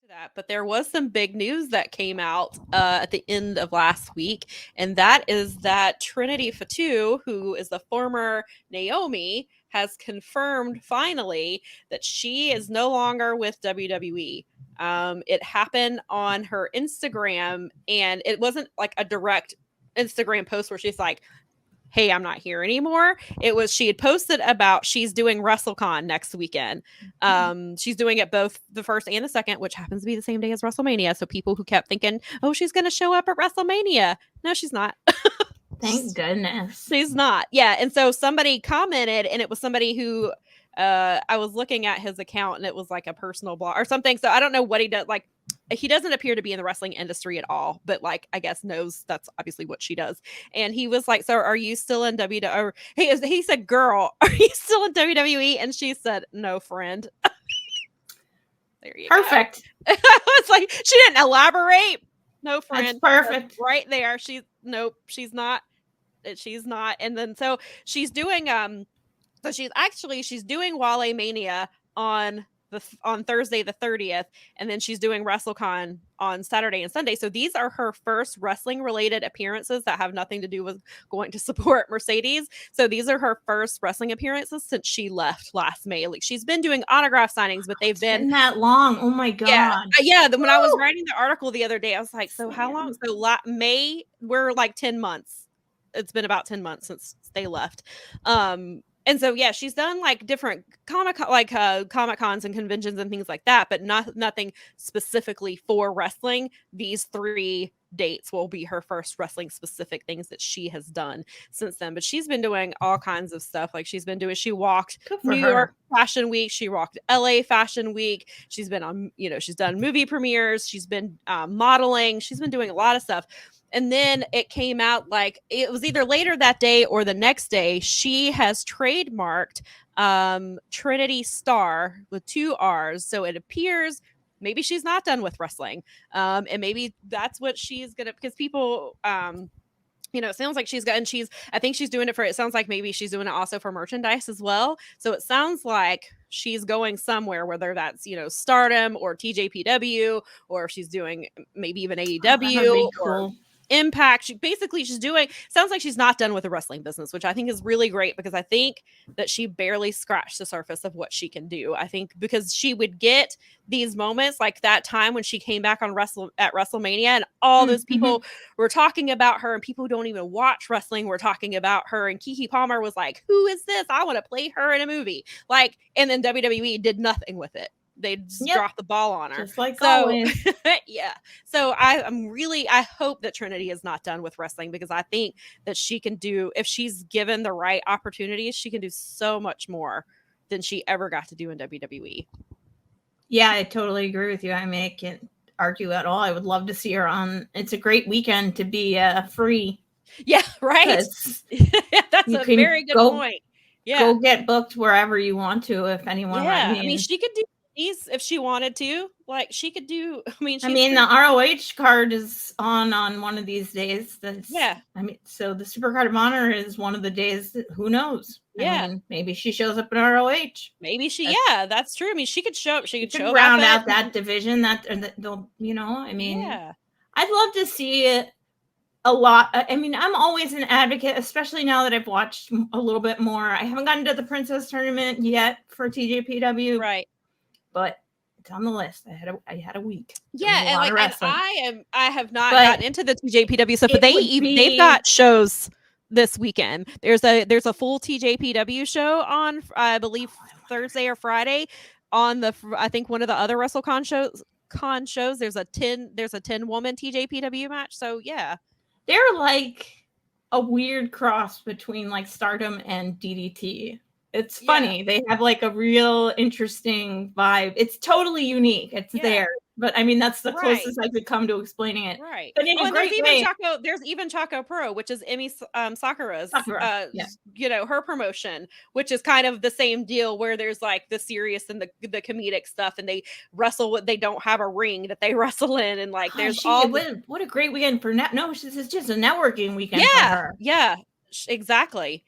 that, but there was some big news that came out at the end of last week, and that is that Trinity Fatu, who is the former Naomi, has confirmed finally that she is no longer with WWE. It happened on her Instagram, and it wasn't like a direct Instagram post where she's like, hey, I'm not here anymore. It was she had posted about she's doing WrestleCon next weekend. She's doing it both the first and the second, which happens to be the same day as WrestleMania. So people who kept thinking, oh, she's going to show up at WrestleMania. No, she's not. Thank goodness. She's not. Yeah. And so somebody commented, and it was somebody who I was looking at his account, and it was like a personal blog or something. So I don't know what he does. Like, he doesn't appear to be in the wrestling industry at all, but like, I guess knows that's obviously what she does. And he was like, so are you still in WWE? Or he said, girl, are you still in WWE? And she said, no, friend. There you Perfect. go. It's like, she didn't elaborate. No, friend. That's perfect. Right there. Nope, she's not. She's not. And then, so she's doing, she's doing Wale Mania on Thursday the 30th, and then she's doing WrestleCon on Saturday and Sunday. So these are her first wrestling related appearances that have nothing to do with going to support Mercedes. So these are her first wrestling appearances since she left last May. Like, she's been doing autograph signings, but they've been that long. Oh my god. Yeah. When I was writing the article the other day, I was like, so how long? So May, we're like 10 months. It's been about 10 months since they left. And so, yeah, she's done like different Comic Cons and conventions and things like that, but nothing specifically for wrestling. These 3 dates will be her first wrestling specific things that she has done since then. But she's been doing all kinds of stuff. Like, she walked New York Fashion Week. She walked LA Fashion Week. She's been on, she's done movie premieres. She's been modeling. She's been doing a lot of stuff. And then it came out, like, it was either later that day or the next day, she has trademarked Trinity Star with 2 R's. So it appears maybe she's not done with wrestling. And maybe that's what she's going to, because people, it sounds like I think she's doing it it sounds like maybe she's doing it also for merchandise as well. So it sounds like she's going somewhere, whether that's, Stardom or TJPW, or if she's doing maybe even AEW or Impact. She's doing, sounds like she's not done with the wrestling business, which I think is really great, because I think that she barely scratched the surface of what she can do. I think because she would get these moments like that time when she came back at WrestleMania, and all those people were talking about her, and people who don't even watch wrestling were talking about her, and Keke Palmer was like, who is this? I want to play her in a movie. Like, and then WWE did nothing with it. They just dropped the ball on her. Just like always. Yeah. So I hope that Trinity is not done with wrestling, because I think that she can do, if she's given the right opportunities, she can do so much more than she ever got to do in WWE. Yeah, I totally agree with you. I mean, I can't argue at all. I would love to see her on. It's a great weekend to be free. Yeah, right. That's a very good point. Yeah. Go get booked wherever you want to, if anyone. Yeah. I mean, she could do if she wanted to. Like, she could do, the ROH card is on one of these days. Yeah. So the Super Card of Honor is one of the days that, who knows? Yeah. Maybe she shows up in ROH. Maybe that's true. She could show up. She could show round out that division. Yeah. I'd love to see it a lot. I'm always an advocate, especially now that I've watched a little bit more. I haven't gotten to the Princess Tournament yet for TJPW. Right. But it's on the list. I had a week. Yeah, and I have not gotten into the TJPW stuff, but they've got shows this weekend. There's a full TJPW show on, I believe, Thursday or Friday. On I think one of the other WrestleCon shows, there's a 10-woman TJPW match. So yeah, they're like a weird cross between like Stardom and DDT. It's funny. Yeah. They have like a real interesting vibe. It's totally unique. It's there. But that's the closest I could come to explaining it. Right. But in a great way. There's even Choco Pro, which is Emi Sakura's, her promotion, which is kind of the same deal, where there's like the serious and the comedic stuff, and they wrestle. They don't have a ring that they wrestle in, and like there's what a great weekend for this is just a networking weekend for her. Yeah, exactly.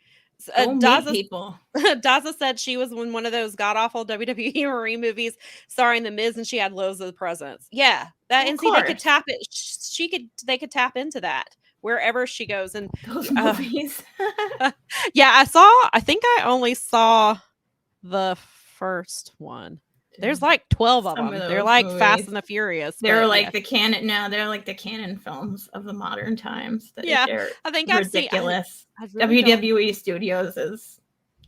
Go meet Daza people. Daza said she was in one of those god awful WWE Marie movies starring the Miz, and she had loads of presents. Yeah, that Of and see they could course. tap it. They could tap into that wherever she goes. And Those movies. yeah, I think I only saw the first one. There's like 12 of Some them. of They're those like Fast movies. and the Furious. They're but like yeah. the canon. No, they're like the canon films of the modern times. Yeah, They're I think I've seen. ridiculous. I really WWE Studios is,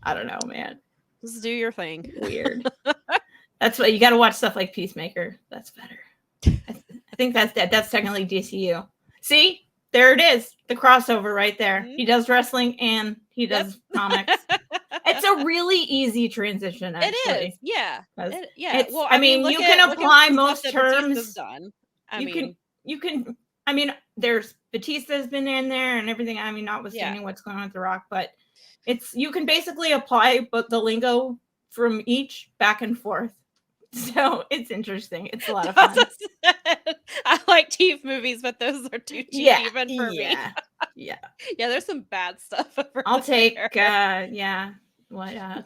I don't know, man. Just do your thing. Weird. That's what you got to watch stuff like Peacemaker. That's better. I think that's technically DCU. See, there it is, the crossover right there. Mhm. He does wrestling and he does comics. It's a really easy transition, actually. It is, yeah. Yeah. Well, I mean, you can apply most terms. Done. You can. I mean, there's Batista's been in there and everything. I mean, notwithstanding what's going on with The Rock, but you can basically apply the lingo from each back and forth. So it's interesting. It's a lot of fun. I like teeth movies, but those are too cheap even for me. Yeah. Yeah, there's some bad stuff. I'll take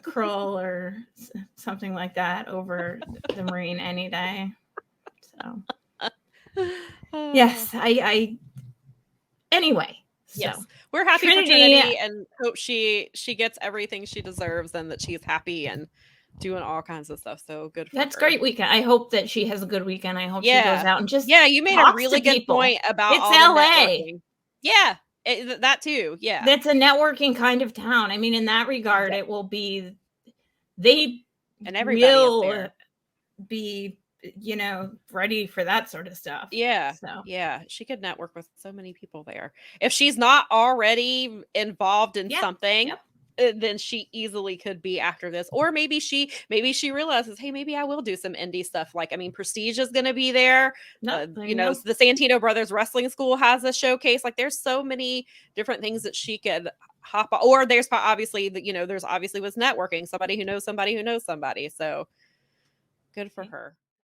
Krull or something like that over the Marine any day. So yes, I anyway. Yes, so we're happy for Trinity and hope she gets everything she deserves and that she's happy and doing all kinds of stuff. So good for That's her. Great weekend. I hope that she has a good weekend. I hope she goes out and just you made a really good point about it's all LA. networking. Yeah, that too. Yeah, that's a networking kind of town. I mean, in that regard, it will be and everybody will be ready for that sort of stuff. Yeah. So yeah, she could network with so many people there. If she's not already involved in something, then she easily could be after this. Or maybe she realizes, hey, maybe I will do some indie stuff. Like, I mean, Prestige is going to be there. The Santino Brothers Wrestling School has a showcase. Like, there's so many different things that she could hop on. Or there's obviously was networking, somebody who knows somebody who knows somebody. So good for her.